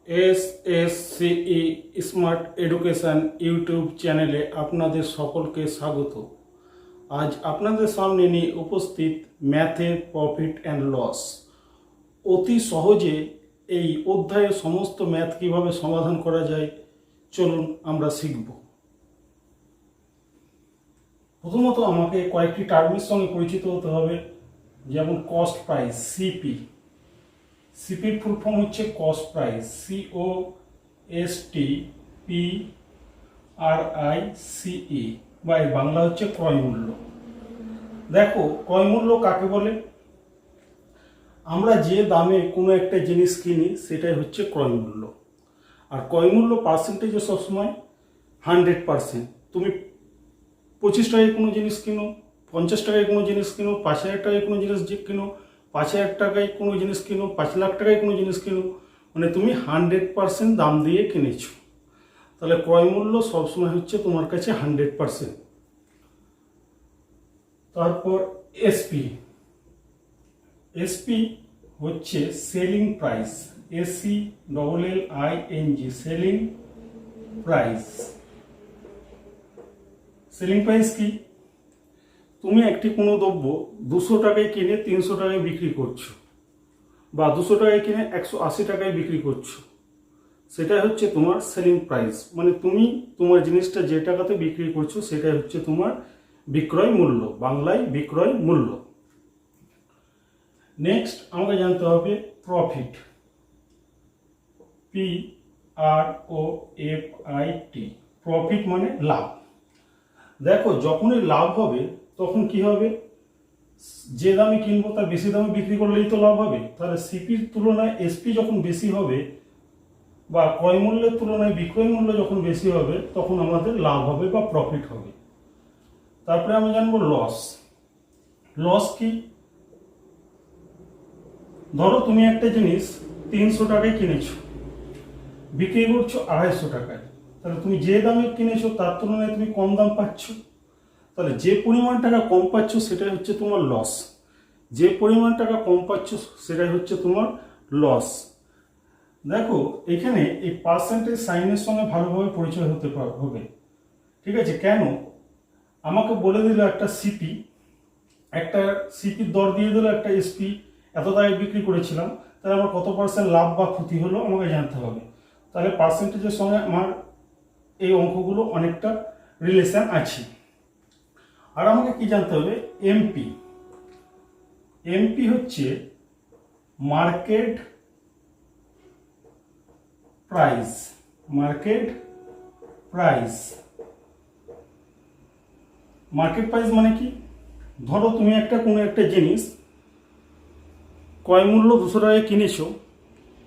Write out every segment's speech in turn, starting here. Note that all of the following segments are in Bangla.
এসএসসিই স্মার্ট এডুকেশন ইউটিউব চ্যানেলে আপনাদের সকলকে স্বাগত। আজ আপনাদের সামনে নিয়ে উপস্থিত ম্যাথের প্রফিট অ্যান্ড লস। অতি সহজে এই অধ্যায়ের সমস্ত ম্যাথ কিভাবে সমাধান করা যায় চলুন আমরা শিখব। প্রথমত আমাকে কয়েকটি টার্মের সঙ্গে পরিচিত হতে হবে, যেমন কস্ট প্রাইস সিপি। সিপির ফুল ফর্ম হচ্ছে কস্ট প্রাইস, COSTPRICE, বা এর বাংলা হচ্ছে ক্রয় মূল্য। দেখো, ক্রয় মূল্য কাকে বলে? আমরা যে দামে কোনো একটা জিনিস কিনি সেটাই হচ্ছে ক্রয় মূল্য। আর ক্রয় মূল্য পার্সেন্টেজে সবসময় 100%। তুমি 25 টাকায় কোনো জিনিস কিনো, 50 টাকায় কোনো জিনিস কিনো, 5,000 টাকায় কোনো জিনিস কিনো, 5,000 টাকায় কোনো জিনিস কিনো, 5 লাখ টাকায় কোনো জিনিস কিনো, মানে তুমি 100% দাম দিয়ে কিনেছো। তাহলে ক্রয় মূল্য সবসময় হচ্ছে তোমার কাছে 100%। তারপর এসপি হচ্ছে selling price, SELLING, selling price. Selling price কি? তুমি একটি কোনো দ্রব্য 200 টাকায় কিনে 300 টাকায় বিক্রি করছো, বা 200 টাকায় কিনে 180 টাকায় বিক্রি করছো, সেটাই হচ্ছে তোমার সেলিং প্রাইস। মানে তুমি তোমার জিনিসটা যে টাকাতে বিক্রি করছো সেটাই হচ্ছে তোমার বিক্রয় মূল্য, বাংলায় বিক্রয় মূল্য। নেক্সট আমাকে জানতে হবে প্রফিট, PROFIT। প্রফিট মানে লাভ। দেখো, যখনই লাভ হবে তখন কি হবে? যে দামে কিনবো তার বেশি দামে বিক্রি করলেই তো লাভ হবে। তাহলে সিপির তুলনায় এসপি যখন বেশি হবে, বা ক্রয় মূল্যের তুলনায় বিক্রয় মূল্য যখন বেশি হবে, তখন আমাদের লাভ হবে বা প্রফিট হবে। তারপরে আমরা জানবো লস। লস কি? ধরো তুমি একটা জিনিস 300 টাকায় কিনেছো, বিক্রি করছো 250 টাকায়। তাহলে তুমি যে দামে কিনেছো তার তুলনায় তুমি কম দাম পাচ্ছ। তাহলে যে পরিমাণ টাকা কম পাচ্ছ সেটাই হচ্ছে তোমার লস। যে পরিমাণ টাকা কম পাচ্ছ সেটাই হচ্ছে তোমার লস। দেখো, এখানে এই পার্সেন্টেজ সাইনের সঙ্গে ভালোভাবে পরিচয় হতে হবে। ঠিক আছে? কেন? আমাকে বলে দিল একটা সিপির দর দিয়ে দিল একটা এসপি, এত টাকায় বিক্রি করেছিলাম, তাহলে আমার কত পার্সেন্ট লাভ বা ক্ষতি হলো আমাকে জানতে হবে। তাহলে পার্সেন্টেজের সঙ্গে আমার এই অঙ্কগুলো অনেকটা রিলেশন আছে। আর আমাকে কি জানতে হবে? এমপি হচ্ছে মার্কেট প্রাইস। মার্কেট প্রাইস মানে কি? ধরো তুমি কোনো একটা জিনিস ক্রয় মূল্য 200 টাকায় কিনেছো,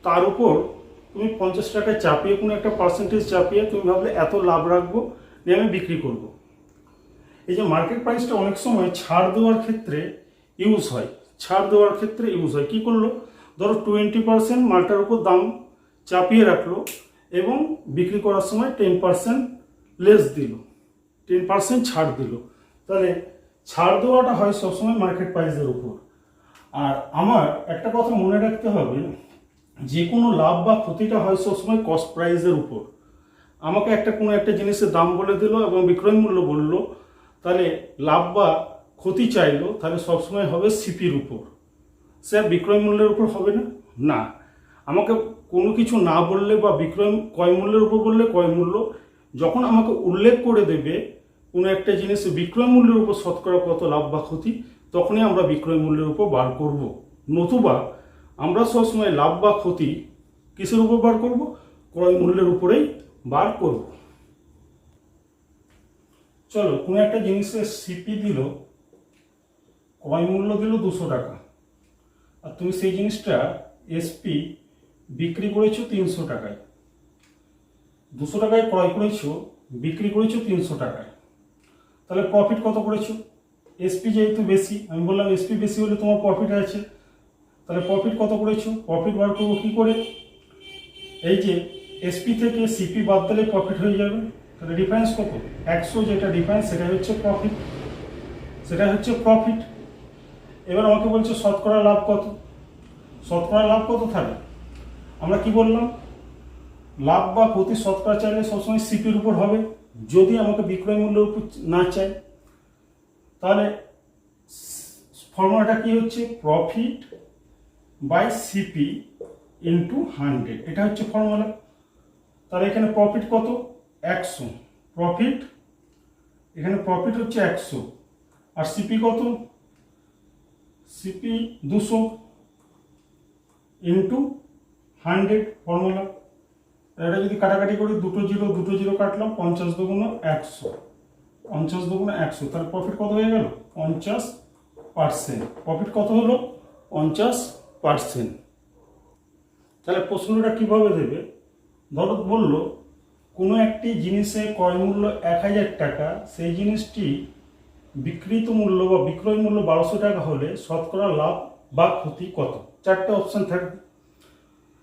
তার উপর তুমি 50 টাকায় চাপিয়ে কোনো একটা পার্সেন্টেজ চাপিয়ে তুমি ভাবলে এত লাভ রাখবো নিয়ে আমি বিক্রি করব। এই যে মার্কেট প্রাইসটা অনেক সময় ছাড় দেওয়ার ক্ষেত্রে ইউজ হয়। কি করলো? ধরো 20% মালটার উপর দাম চাপিয়ে রাখলো এবং বিক্রি করার সময় 10% লেস দিল, 10% ছাড় দিল। তাহলে ছাড় দেওয়াটা হয় সবসময় মার্কেট প্রাইসের উপর। আর আমার একটা কথা মনে রাখতে হবে, যে কোনো লাভ বা ক্ষতিটা হয় সবসময় কস্ট প্রাইসের উপর। আমাকে কোনো একটা জিনিসের দাম বলে দিল এবং বিক্রয় মূল্য বললো, তাহলে লাভ বা ক্ষতি চাইলো, তাহলে সবসময় হবে সিপির উপর। স্যার, বিক্রয় মূল্যের উপর হবে না? না, আমাকে কোনো কিছু না বললে বা ক্রয় মূল্যের উপর বললে ক্রয় মূল্য, যখন আমাকে উল্লেখ করে দেবে কোনো একটা জিনিসের বিক্রয় মূল্যের উপর শতকরা কত লাভ বা ক্ষতি, তখনই আমরা বিক্রয় মূল্যের উপর বার করব। নতুবা আমরা সবসময় লাভ বা ক্ষতি কিসের উপর বার করব? ক্রয় মূল্যের উপরেই বার করব। চলো, কোনো একটা জিনিসের সিপি দিল, ক্রয় মূল্য দিল 200 টাকা, আর তুমি সেই জিনিসটা এসপি বিক্রি করেছো 300 টাকায়। 200 টাকায় ক্রয় করেছো, বিক্রি করেছো 300 টাকায়। তাহলে প্রফিট কত করেছো? এসপি যেহেতু বেশি, আমি বললাম এসপি বেশি হলে তোমার প্রফিট আছে। তাহলে প্রফিট কত করেছো? প্রফিট বার করবো কি করে? এই যে এসপি থেকে সিপি বাদ দিলে প্রফিট হয়ে যাবে। তাহলে ডিফারেন্স কত? 100, যেটা ডিফারেন্স সেটা হচ্ছে প্রফিট। এবার আমাকে বলছে শতকরা লাভ কত? তাহলে আমরা কি বললাম? লাভ বা ক্ষতি শতকরা চাইলে সবসময় সিপির উপর হবে, যদি আমাকে বিক্রয় মূল্যের উপর না চায়। তাহলে ফর্মুলাটা কি হচ্ছে, প্রফিট বাই সিপি ইন্টু 100, এটা হচ্ছে ফর্মুলা। তাহলে এখানে প্রফিট কত, 100, প্রফিট এখানে প্রফিট হচ্ছে 100, আর সিপি কত, সিপি 200 ইন্টু 100 ফর্মুলা। এটা যদি কাটাকাটি করি, দুটো জিরো কাটলাম, 50 দুগুণ 100, 50 দুগুণ 100, তাহলে প্রফিট কত হয়ে গেল, 50%। প্রফিট কত হলো, 50%। তাহলে প্রশ্নটা কিভাবে দেবে, ধরো বললো কোনো একটি জিনিসের ক্রয় মূল্য 1000 টাকা, সেই জিনিসটি বিক্রিত মূল্য বা বিক্রয় মূল্য 1200 টাকা হলে শতকরা লাভ বা ক্ষতি কত। চারটে অপশন থাকবে।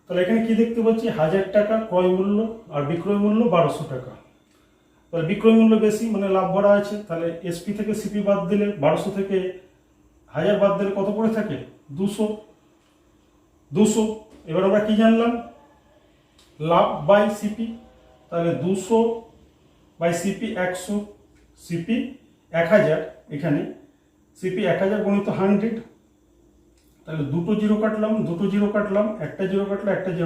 তাহলে এখানে কি দেখতে পাচ্ছি, 1000 টাকা ক্রয় মূল্য আর বিক্রয় মূল্য 1200 টাকা। তাহলে বিক্রয় মূল্য বেশি মানে লাভ ভরা আছে, তাহলে এসপি থেকে সিপি বাদ দিলে, 1200 থেকে 1000 বাদ দিলে কত পড়ে থাকে, 200। এবার আমরা কি জানলাম, লাভ বাই সিপি। তাহলে 200 বাই সিপি 100, সিপি 1000, এখানে সিপি 1000 গুণিত 100। তাহলে দুটো জিরো কাটলাম, একটা জিরো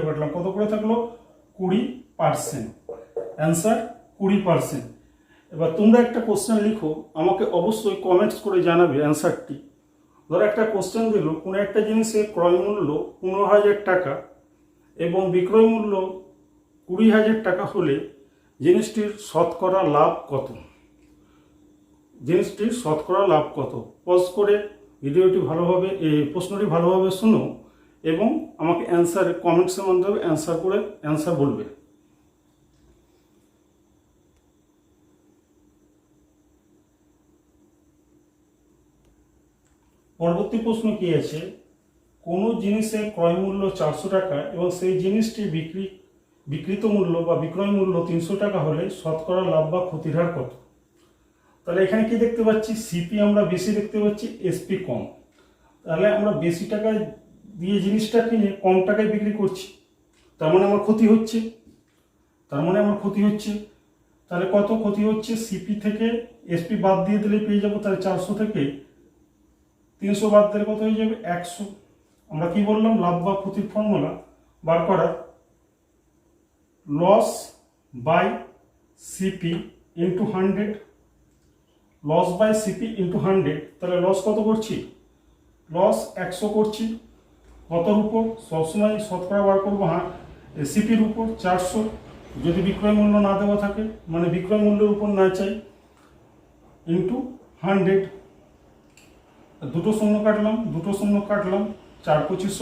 কাটলাম, কত করে থাকলো, 20%। অ্যান্সার 20%। এবার তোমরা একটা কোশ্চেন লিখো, আমাকে অবশ্যই কমেন্টস করে জানাবে অ্যান্সারটি। ধরো একটা কোশ্চেন দিল, কোনো একটা জিনিসের ক্রয় মূল্য 15,000 টাকা এবং বিক্রয় মূল্য 20,000 টাকা হলে জিনিসটির শতকরা লাভ কত। পজ করে ভিডিওটি ভালোভাবে, এই প্রশ্নটি ভালোভাবে শুনো এবং আমাকে অ্যান্সার কমেন্টসের মাধ্যমে অ্যান্সার বলবে। পরবর্তী প্রশ্ন কি আছে, কোনো জিনিসের ক্রয় মূল্য 400 টাকা এবং সেই জিনিসটি বিক্রিত মূল্য বা বিক্রয় মূল্য 300 টাকা হলে শতকরা লাভ বা ক্ষতির হার কত। তাহলে এখানে কি দেখতে পাচ্ছি, সিপি আমরা বেশি দেখতে পাচ্ছি, এসপি কম। তাহলে আমরা বেশি টাকা দিয়ে জিনিসটা কিনে কম টাকায় বিক্রি করছি, তার মানে আমার ক্ষতি হচ্ছে। তাহলে কত ক্ষতি হচ্ছে, সিপি থেকে এসপি বাদ দিয়ে দিলে পেয়ে যাবো, তাহলে 400 থেকে 300 বাদ দিলে কত হয়ে যাবে, 100। আমরা কি বললাম, লাভ বা ক্ষতির ফর্মুলা বার করার, loss by CP into 100, loss by CP into 100। তাহলে লস কত করছি, লস 100 করছি, কতর উপর, সবসময় শতকরা বার করবো, সিপির উপর 400, যদি বিক্রয় মূল্য না দেওয়া থাকে মানে বিক্রয় মূল্যের উপর না চাই, ইন্টু 100। দুটো শূন্য কাটলাম, 4 25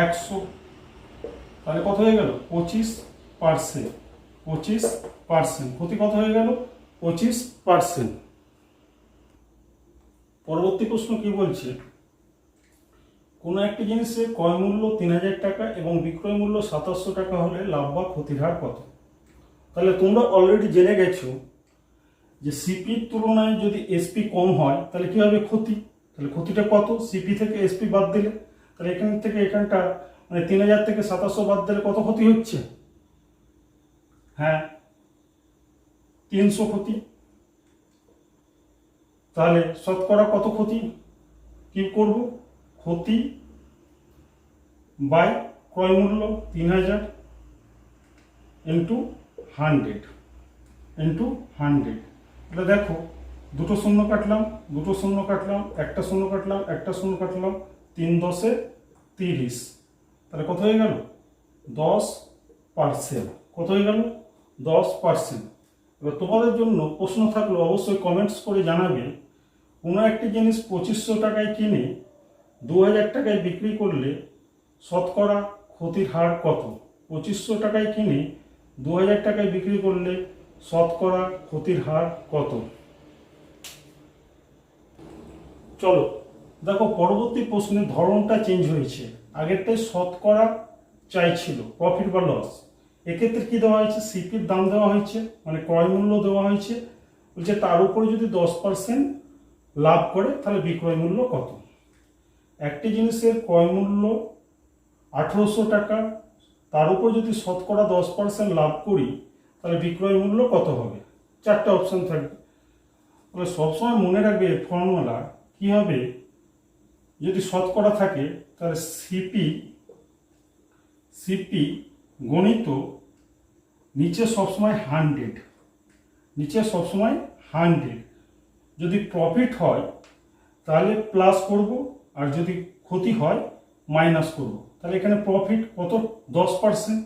100, তাহলে কত হয়ে গেল, 25%। ক্ষতি কত হয়ে গেল, 25%। পরবর্তী প্রশ্ন কি বলছে, কোনো একটি জিনিসের ক্রয় মূল্য 3000 টাকা এবং বিক্রয় মূল্য 2700 টাকা হলে লাভ বা ক্ষতির হার কত। তাহলে তোমরা অলরেডি জেনে গেছো যে সিপির তুলনায় যদি এসপি কম হয় তাহলে কি হবে, ক্ষতি। তাহলে ক্ষতিটা কত, সিপি থেকে এসপি বাদ দিলে, তাহলে এখান থেকে এখানটা মানে 3000 থেকে 2700 বাদ দিলে কত ক্ষতি হচ্ছে, 300 ক্ষতি। তাহলে শতকরা কত ক্ষতি, কি করব, ক্ষতি বাই ক্রয় মূল্য 3000 ইন্টু 100। তাহলে দেখো, দুটো শূন্য কাটলাম, একটা শূন্য কাটলাম, 3 10 30, তাহলে কত হয়ে গেল, 10%। কত হয়ে গেল, 10%। এবার তোমাদের জন্য প্রশ্ন থাকলো, অবশ্যই কমেন্টস করে জানাবে, কোনো একটি জিনিস 2500 টাকায় কিনে 2000 টাকায় বিক্রি করলে শতকরা ক্ষতির হার কত। 2500 টাকায় কিনে 2000 টাকায় বিক্রি করলে শতকরা ক্ষতির হার কত। চলো দেখো, পরবর্তী প্রশ্নের ধরনটা চেঞ্জ হয়েছে। আগেরটাই শতকরা চাইছিল, প্রফিট বা লস। এক্ষেত্রে কি দেওয়া হয়েছে, সিপির দাম দেওয়া হয়েছে, মানে ক্রয় মূল্য দেওয়া হয়েছে। বলছে তার উপরে যদি 10% লাভ করে তাহলে বিক্রয় মূল্য কত। একটি জিনিসের ক্রয় মূল্য 1800 টাকা তার উপর যদি শতকরা 10% লাভ করি তাহলে বিক্রয় মূল্য কত হবে? চারটা অপশন থাকবে। তাহলে সবসময় মনে রাখবে ফর্মুলা কি হবে, যদি শতকরা থাকে তাহলে সিপি গণিত নিচে সবসময় 100, নিচে সবসময় 100। যদি প্রফিট হয় তাহলে প্লাস করব, আর যদি ক্ষতি হয় মাইনাস করব। তাহলে এখানে প্রফিট কত? 10%।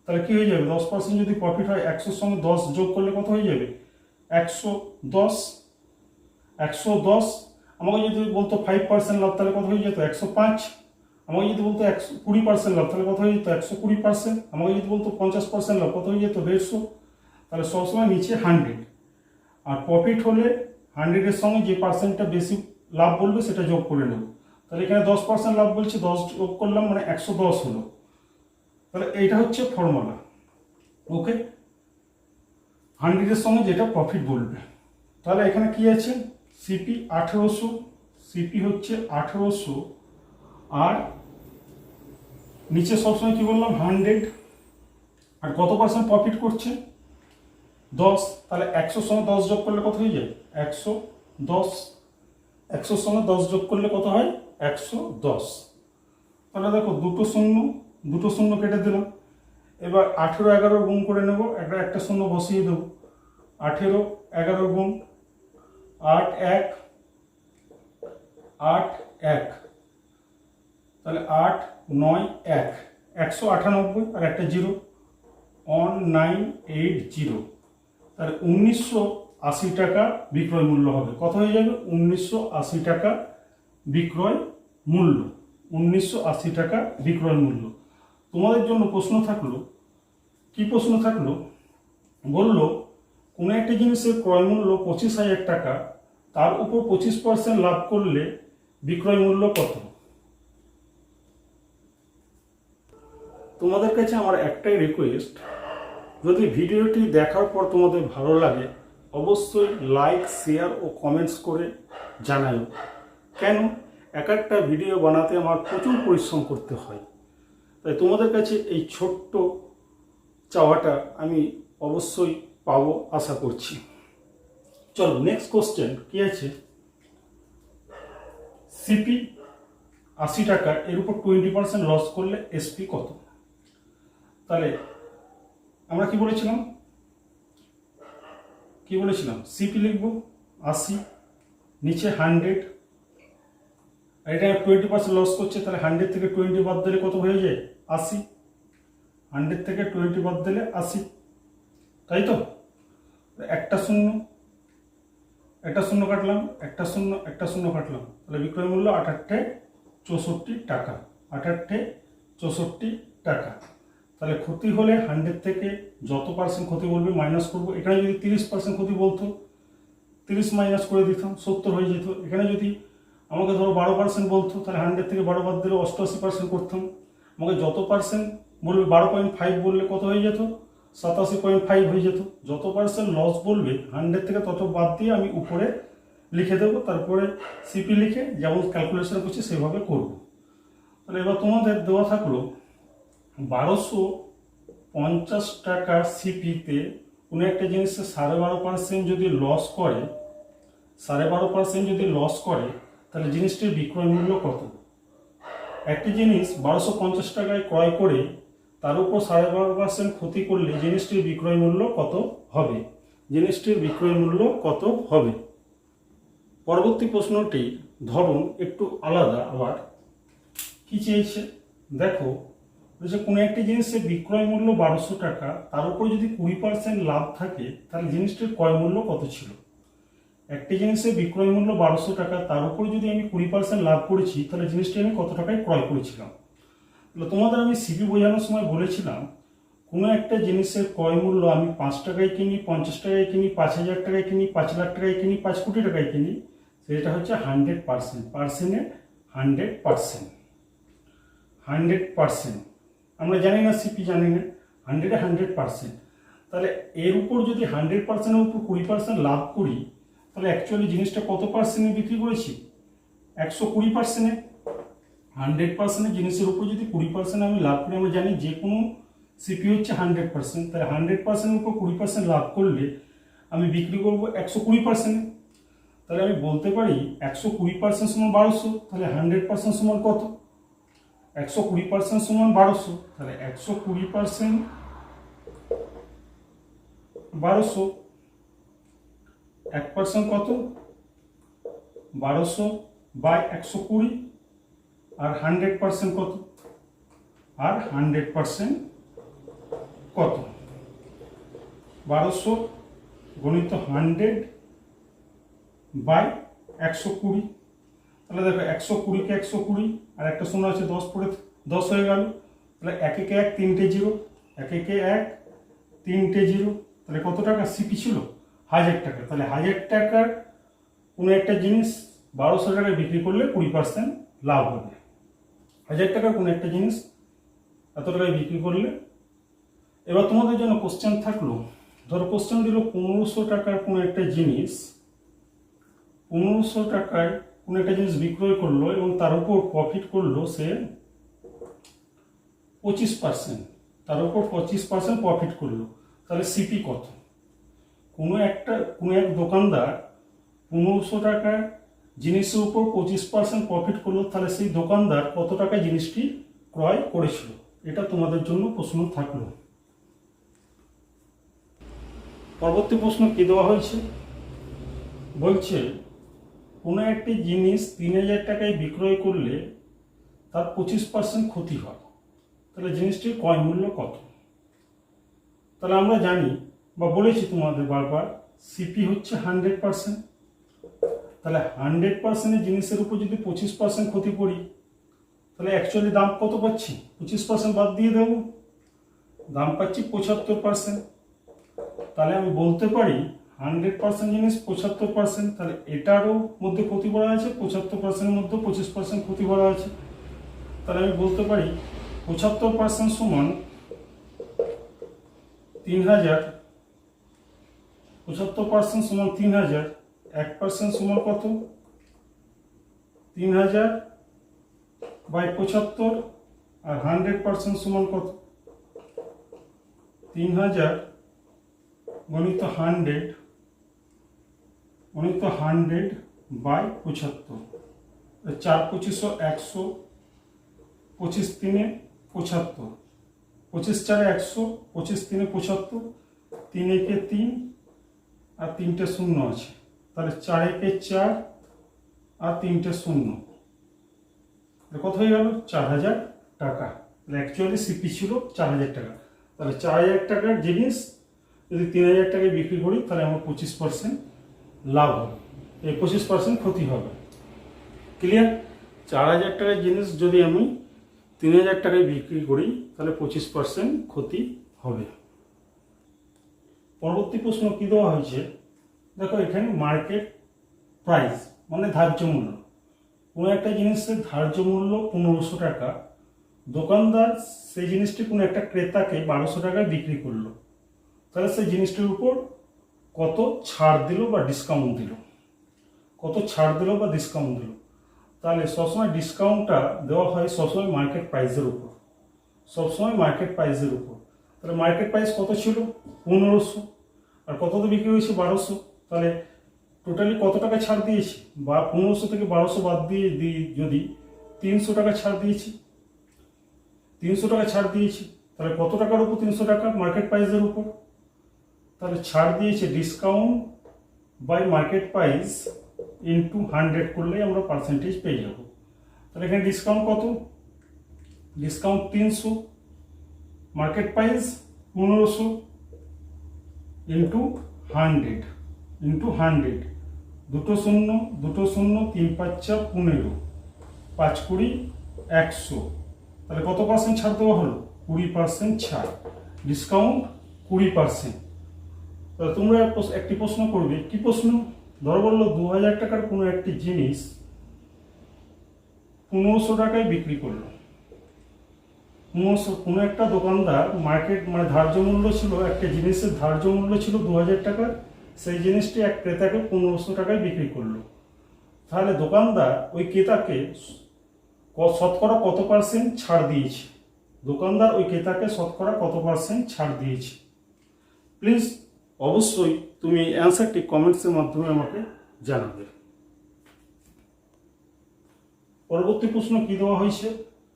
তাহলে কি হয়ে যাবে? 10% যদি প্রফিট হয় 100-র সঙ্গে 10 যোগ করলে কত হয়ে যাবে? 110। 110। আমাকে যদি বলতো 5% লাভ তাহলে কত হয়ে যেত? 105। আমাকে যদি বলতো 20% লাভ তাহলে কত হয়ে যেত? 120%। আমাকে যদি বলতো 50% লাভ কত হয়ে যেত? 150। তাহলে সবসময় নিচে 100, আর প্রফিট হলে 100-এর সঙ্গে যে পার্সেন্টটা বেশি লাভ বলবে সেটা যোগ করে নেব। তাহলে এখানে 10% লাভ বলছে, 10 যোগ করলাম মানে 110 হলো। তাহলে এইটা হচ্ছে ফর্মুলা। ওকে, 100-এর সঙ্গে যেটা প্রফিট বলবে। তাহলে এখানে কি আছে? সিপি 1800, সিপি হচ্ছে 1800, আর নিচে সবসময় কি বললাম? 100, আর কত পার্সেন্ট প্রফিট করছে? 10। তাহলে 100-র সঙ্গে 10 যোগ করলে কত হয়ে যায়? 110। 100-র সঙ্গে 10 যোগ করলে কত হয়? 110। তাহলে দেখো দুটো শূন্য কেটে দিলাম। এবার 18-11 গুণ করে নেব, একটা শূন্য বসিয়ে দেবো। 18-11 গুণ 8-1, 8-1, তাহলে 8-9-1, 198, আর একটা 0, 1980। তাহলে 1980 টাকা বিক্রয় মূল্য হবে। কত হয়ে যাবে? 1980 টাকা বিক্রয় মূল্য। 1980 টাকা বিক্রয় মূল্য। তোমাদের জন্য প্রশ্ন থাকলো, কি প্রশ্ন থাকলো? বললো কোনো একটা জিনিসের ক্রয় মূল্য 25,000 টাকা, তার উপর 25% লাভ করলে বিক্রয় মূল্য কত? তোমাদের কাছে আমার একটাই রিকোয়েস্ট, যদি ভিডিওটি দেখার পর তোমাদের ভালো লাগে অবশ্যই লাইক, শেয়ার ও কমেন্টস করে জানাও। কেন? একটা ভিডিও বানাতে আমার প্রচুর পরিশ্রম করতে হয়, তাই তোমাদের কাছে এই ছোট্ট চাওয়াটা আমি অবশ্যই পাবো আশা করছি। চলো নেক্সট কোশ্চেন কি আছে? সিপি 80 টাকা, এর উপর 20% লস করলে এসপি কত? তাহলে আমরা কি বলেছিলাম? সিপি লিখবো 80, নিচে 100, আর এটা 20% লস করছে, তাহলে 100 থেকে 20 বাদ দিলে কত হয়ে যায়? 80। 100 থেকে 20 বাদ দিলে 80, তাই তো? একটা শূন্য কাটলাম, একটা শূন্য কাটলাম, তাহলে বিক্রয় মূল্য 6864 টাকা। 6864 টাকা। তাহলে ক্ষতি হলে 100 থেকে যত পার্সেন্ট ক্ষতি বলবে মাইনাস করবো। এখানে যদি 30% ক্ষতি বলতো 30 মাইনাস করে দিতাম, 70 হয়ে যেত। এখানে যদি আমাকে ধরো 12% বলতো তাহলে 100 থেকে 12 বাদ দিলে 88% করতাম। আমাকে যত পার্সেন্ট বলবে 12.5 বললে কত হয়ে যেত? 87.5 হয়ে যেত। যত পার্সেন্ট লস বলবে 100 থেকে তত বাদ দিয়ে আমি উপরে লিখে দেবো, তারপরে সিপি লিখে যেমন ক্যালকুলেশন করছি সেভাবে করব। তাহলে এবার তোমাদের দেওয়া থাকলো 1250 টাকা সিপিতে কোনো একটা জিনিসে 12.5% যদি লস করে, 12.5% যদি লস করে তাহলে জিনিসটির বিক্রয় মূল্য কত? একটি জিনিস 1250 টাকায় ক্রয় করে তার উপর 12.5% ক্ষতি করলে জিনিসটির বিক্রয় মূল্য কত হবে? জিনিসটির বিক্রয় মূল্য কত হবে? পরবর্তী প্রশ্নটি ধরুন একটু আলাদা। আবার কি চেয়েছে দেখো, যে কোনো একটি জিনিসের বিক্রয় মূল্য 1200 টাকা, তার উপর যদি 20% লাভ থাকে তাহলে জিনিসটির ক্রয় মূল্য কত ছিল? একটি জিনিসের বিক্রয় মূল্য 1200 টাকা, তার উপর যদি আমি 20% লাভ করেছি তাহলে জিনিসটি আমি কত টাকায় ক্রয় করেছিলাম? তাহলে তোমাদের আমি সিপি বোঝানোর সময় বলেছিলাম কোনো একটা জিনিসের ক্রয় মূল্য আমি 5 টাকায় কিনি, 50 টাকায় কিনি, 5000 টাকায় কিনি, 5 লাখ টাকায় কিনি, 5 কোটি টাকায় কিনি, সেটা হচ্ছে 100%। পার্সেন্টে 100%। 100%। আমরা জানি না, সিপি জানি না, 100% তাহলে এর উপর যদি 100%-এর উপর 20% লাভ করি তাহলে অ্যাকচুয়ালি জিনিসটা কত পার্সেন্টে বিক্রি করেছি? 120%-এ। 100%-এর জিনিসের উপর যদি 20% আমি লাভ করি, আমরা জানি যে কোনো সিপি হচ্ছে 100%, তাহলে 100%-এর উপর 20% লাভ করলে আমি বিক্রি করবো 120%। তাহলে আমি বলতে পারি 120% সমান 1200, তাহলে 100% সমান কত? 120% সমান 1200, তাহলে 120% 1200, 1% কত? 1200 বাই 120, আর 100% কত? আর 100% কত? 1200 গণিত 100 বাই 120। তাহলে দেখো 120কে 120 আর একটা শূন্য আছে 10 পড়ে 10 হয়ে গেল। তাহলে 1 একে 1 3টে 0, 1 একে 1 3টে 0, তাহলে কত টাকা সিপি ছিল? 1000 টাকা। তাহলে 1000 টাকার কোনো একটা জিনিস 1200 টাকায় বিক্রি করলে 20% লাভ হবে। 1000 টাকার কোনো একটা জিনিস এত টাকায় বিক্রি করলে। এবার তোমাদের জন্য কোশ্চেন থাকলো, ধরো কোশ্চেন দিল 1500 টাকার কোনো একটা জিনিস, 1500 টাকায় কোনো একটা জিনিস বিক্রয় করলো এবং তার উপর প্রফিট করলো সে 25%, তার উপর 25% প্রফিট করলো, তাহলে সিপি কত? কোনো এক দোকানদার 1500 টাকার জিনিসের উপর 25% প্রফিট করলো, তাহলে সেই দোকানদার কত টাকায় জিনিসটি ক্রয় করেছিল? এটা তোমাদের জন্য প্রশ্ন থাকলো। পরবর্তী প্রশ্ন কি দেওয়া হয়েছে? বলছে কোনো একটি জিনিস 3000 টাকায় বিক্রয় করলে তার 25% ক্ষতি হয়, তাহলে জিনিসটির ক্রয় মূল্য কত? তাহলে আমরা জানি বা বলেছি তোমাদের বারবার, সিপি হচ্ছে 100%। তাহলে 100%-এর জিনিসের উপর যদি 25% ক্ষতি করি, তাহলে অ্যাকচুয়ালি দাম কত পাচ্ছি? 25% বাদ দিয়ে দেব, দাম পাচ্ছি 75%। তাহলে আমি বলতে পারি 100% জিনিস 75%, তাহলে এটারও মধ্যে ক্ষতি করা আছে, 75%-এর মধ্যে 25% ক্ষতি করা আছে। তাহলে আমি বলতে পারি 75% সমান 3000, 75% সমান 3000, 1% সমান কত? 3000 বাই 75, আর 100% সমান কত? 3000 গণিত 100 বাই 75, 4 25 100, 25 3 75, 25 4 100, 25 3 75, 3 একে 3 আর 3টে শূন্য আছে, তাহলে 4 একে 4 আর 3টে শূন্য, কত হয়ে গেল? 4000 টাকা। অ্যাকচুয়ালি সিপি ছিল 4000 টাকা। তাহলে 4000 টাকার জিনিস যদি 3000 টাকায় বিক্রি করি, তাহলে আমার 25% লাভ হবে, এই 25% ক্ষতি হবে। ক্লিয়ার? 4000 টাকার জিনিস যদি আমি 3000 টাকায় বিক্রি করি, তাহলে 25% ক্ষতি হবে। পরবর্তী প্রশ্ন কি দেওয়া হয়েছে? দেখো এখানে মার্কেট প্রাইস মানে ধার্য মূল্য। কোনো একটা জিনিসের ধার্য মূল্য 1500 টাকা, দোকানদার সেই জিনিসটি কোনো একটা ক্রেতাকে 1200 টাকায় বিক্রি করলো, তাহলে সেই জিনিসটির উপর কত ছাড় দিল বা ডিসকাউন্ট দিল? কত ছাড় দিল বা ডিসকাউন্ট দিল? তাহলে সবসময় ডিসকাউন্টটা দেওয়া হয় সবসময় মার্কেট প্রাইসের উপর, সবসময় মার্কেট প্রাইসের উপর। তাহলে মার্কেট প্রাইস কত ছিল? 1500, আর কততে বিক্রি হয়েছে? 1200। তাহলে টোটালি কত টাকা ছাড় দিয়েছি? বা 1500 থেকে 1200 বাদ দিয়ে যদি 300 টাকা ছাড় দিয়েছি, 300 টাকা ছাড় দিয়েছি, তাহলে কত টাকার উপর? 300 টাকা মার্কেট প্রাইসের উপর। তাহলে ছাড় দিয়েছে, discount by market price into 100 করলেই আমরা পার্সেন্টেজ পেয়ে যাব। তাহলে এখানে ডিসকাউন্ট কত? ডিসকাউন্ট 300, মার্কেট প্রাইস 1500 ইন্টু 100, দুটো শূন্য 3 5 15, 5 20 100, তাহলে কত পার্সেন্ট ছাড় দেওয়া হলো? 20% ছাড়, ডিসকাউন্ট 20%। তাহলে তোমরা একটি প্রশ্ন করবে, কি প্রশ্ন? ধরো বললো 2000 টাকার কোনো একটি জিনিস 1500 টাকায় বিক্রি করলো। 1500, কোনো একটা দোকানদার মার্কেট মানে ধার্য মূল্য ছিল, একটা জিনিসের ধার্য মূল্য ছিল 2000 টাকা, সেই জিনিসটি এক ক্রেতাকে 1500 টাকায় বিক্রি করলো। তাহলে দোকানদার ওই ক্রেতাকে শতকরা কত পার্সেন্ট ছাড় দিয়েছে? দোকানদার ওই ক্রেতাকে শতকরা কত পার্সেন্ট ছাড় দিয়েছে। প্লিজ অবশ্যই তুমি এই অ্যান্সারটি কমেন্টসের মাধ্যমে আমাকে জানাবে। পরবর্তী প্রশ্ন কি দেওয়া হয়েছে,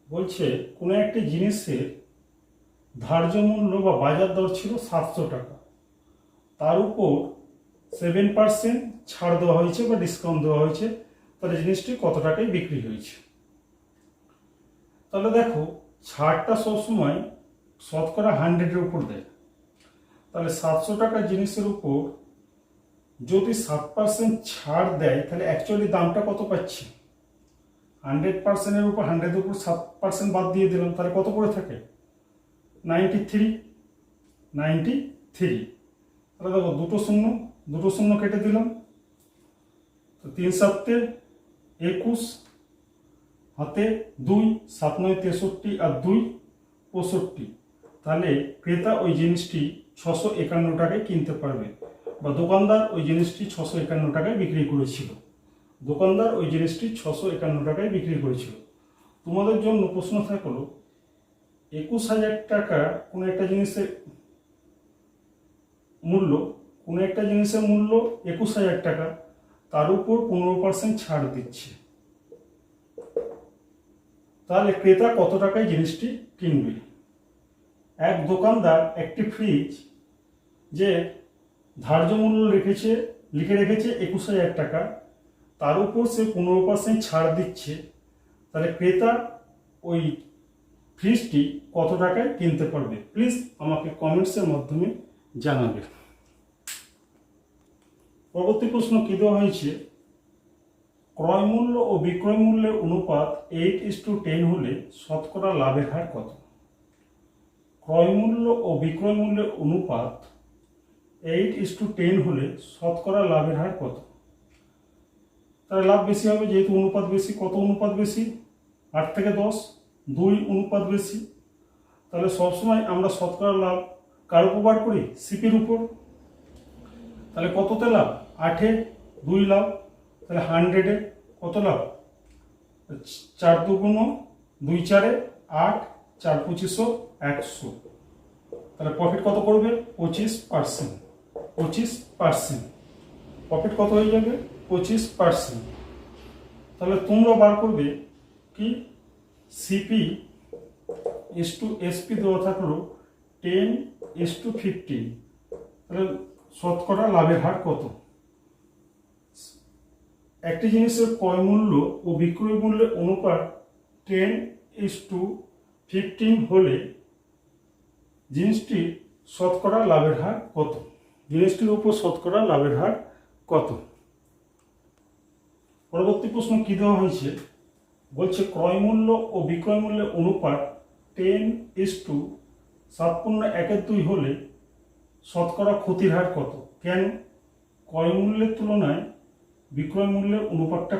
বলছে কোনো একটি জিনিসের ধার্য মূল্য বা বাজার দর ছিল 700 টাকা, তার উপর 7% ছাড় দেওয়া হয়েছে বা ডিসকাউন্ট দেওয়া হয়েছে, তাহলে জিনিসটি কত টাকায় বিক্রি হয়েছে। তাহলে দেখো, ছাড়টা সবসময় শতকরা 100-এর উপর দেয়। তাহলে 700 টাকার জিনিসের উপর যদি 7% ছাড় দেয়, তাহলে অ্যাকচুয়ালি দামটা কত পাচ্ছি? 100%-এর উপর 100-এর উপর 7% বাদ দিয়ে দিলাম, তাহলে কত করে থাকে? 93। তাহলে দেখো, দুটো শূন্য কেটে দিলাম, তো 3 7 21, হাতে 2, 7 9 63 আর 2 65। তাহলে ক্রেতা ওই জিনিসটি 651 টাকায় কিনতে পারবে, বা দোকানদার ওই জিনিসটি 651 টাকায় বিক্রি করেছিল। তোমাদের জন্য প্রশ্ন থাকলো, 21,000 টাকা কোনো একটা জিনিসের মূল্য 21,000 টাকা, তার উপর 15% ছাড় দিচ্ছে, তাহলে ক্রেতা কত টাকায় জিনিসটি কিনবে? এক দোকানদার একটি ফ্রিজ যে ধার্য মূল্য লিখে রেখেছে 21,000 টাকা, তার উপর সে 15% ছাড় দিচ্ছে, তাহলে ক্রেতা ওই ফ্রিজটি কত টাকায় কিনতে পারবে? প্লিজ আমাকে কমেন্টসের মাধ্যমে জানাবে। পরবর্তী প্রশ্ন কি দেওয়া হয়েছে, ক্রয় মূল্য ও বিক্রয় মূল্যের অনুপাত 8:10 হলে শতকরা লাভের হার কত? ক্রয় মূল্য ও বিক্রয় মূল্যের অনুপাত 8:10 হলে শতকরা লাভের হার কত? তাহলে লাভ বেশি হবে, যেহেতু অনুপাত বেশি। কত অনুপাত বেশি? 8 থেকে 10, 2 অনুপাত বেশি। তাহলে সবসময় আমরা শতকরা লাভ কার উপর বার করি? সিপির উপর। তাহলে কততে লাভ? 8-এ 2 লাভ, তাহলে 100-এ কত লাভ? 4 2 2 4 8, 4 25 100। তাহলে প্রফিট কত করবে? 25%। প্রফিট কত হয়ে যাবে? 25%। তাহলে তোমরা বার করবে কি? সিপি এসপি দেওয়া থাকলো 10:15। তাহলে শতকরা লাভের হার কত? একটি জিনিসের ক্রয় মূল্য ও বিক্রয় মূল্যের অনুপাত 10:15 হলে জিনিসটির শতকরা লাভের হার কত? জিনিসটির উপর শতকরা লাভের হার কত? পরবর্তী প্রশ্ন কি দেওয়া হয়েছে, বলছে ক্রয় মূল্য ও বিক্রয় মূল্যের অনুপাত 10:7.1 হলে শতকরা ক্ষতির হার কত? কেন? ক্রয় মূল্যের তুলনায় বিক্রয় মূল্যের অনুপাতটা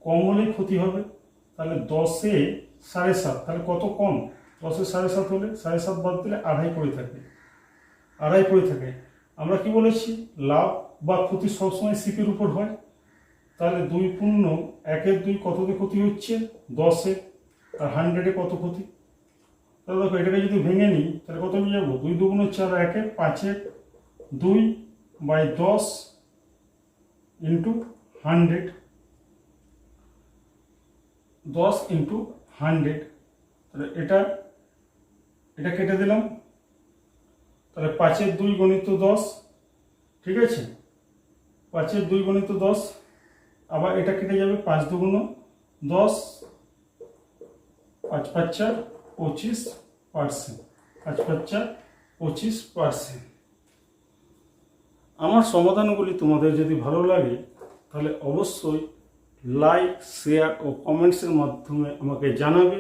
কম হলেই ক্ষতি হবে। তাহলে 10-এ 7.5, তাহলে কত কম? 10-এ 7.5 হলে 7.5 বাদ দিলে আড়াই পড়ে থাকে। আমরা কি বলেছি? লাভ বা ক্ষতি সবসময় সিপির উপর হয়। তাহলে 2.1-2 কততে ক্ষতি হচ্ছে? 10-এ। আর 100-এ কত ক্ষতি? তাহলে দেখো, এটাকে যদি ভেঙে নিই, তাহলে কত হয়ে যাবো? 2 2 4 1 5 2/10 × 100, 10 × 100। তাহলে এটা কেটে দিলাম, তাহলে 5/2 × 10, ঠিক আছে? 5/2 × 10, আবার এটা কেটে যাবে 5 2 10, 5 5 4 25%, 5 5 4 25%। আমার সমাধানগুলি তোমাদের যদি ভালো লাগে, তাহলে অবশ্যই লাইক, শেয়ার ও কমেন্টসের মাধ্যমে আমাকে জানাবে।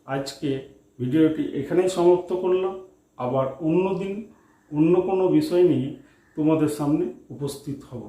আজকে ভিডিওটি এখানেই সমাপ্ত করলাম। আবার অন্য দিন অন্য কোনো বিষয় নিয়ে তোমাদের সামনে উপস্থিত হব।